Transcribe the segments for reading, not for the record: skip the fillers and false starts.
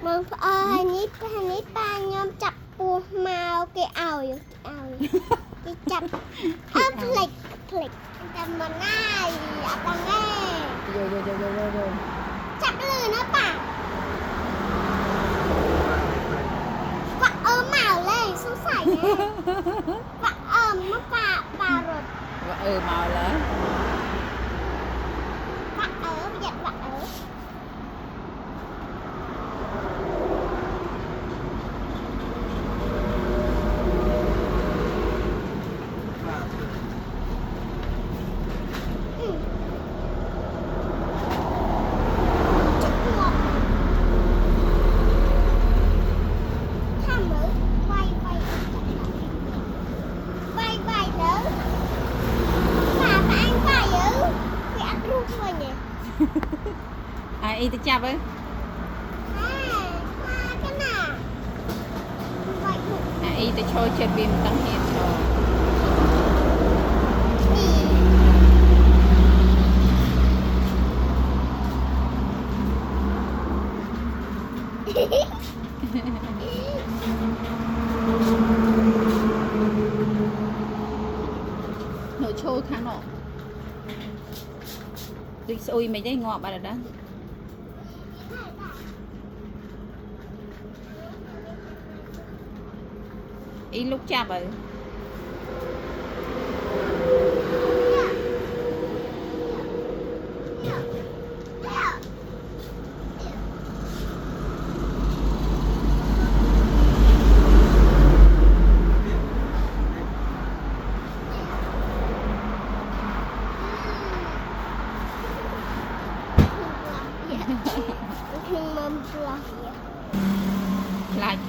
mong ní ba nhóm chặt bùa màu cái ảo cái chặt click tầm mà này tầm nghe rồi chặt lư nó bà vợ màu lên xuống sảy nha vợ nó bà rồi màu lớn vợ giật vợ ai tôi chạp ấy ai tôi cho chơi bìm tăng hiện cho nội trôi khá nọ tôi xôi mấy đây ngọt bà đó ý lúc chạp rồi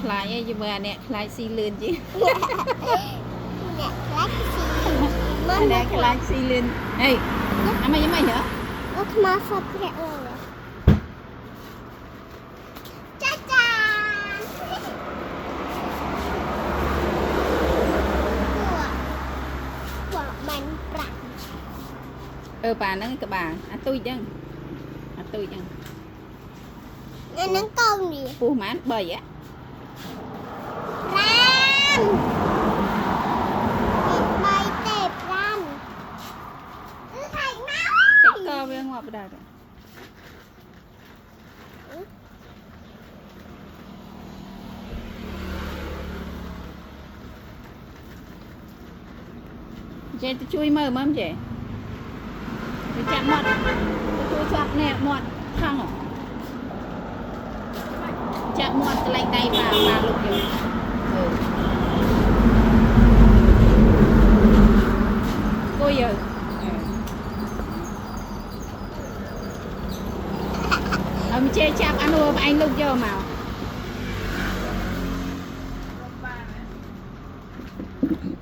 lại ấy chứ mà nè lại xì lên chứ nè lại xì lên hey ăn mày nhở nó mà phật kẹo rồi cha cha của bánh bạc bà nó cái bà tôi chăng nó con gì phu mát bời á ram bay tẹp ram thầy máu cái co với ngọt vào đây rồi chị tôi chui mơ mắm chị tôi chạm mọt tôi chọn nè mọt thằng hả chạm mọt lấy tay vào lục rồi cô giờ ông chơi chạm ăn ôm anh lục vô màu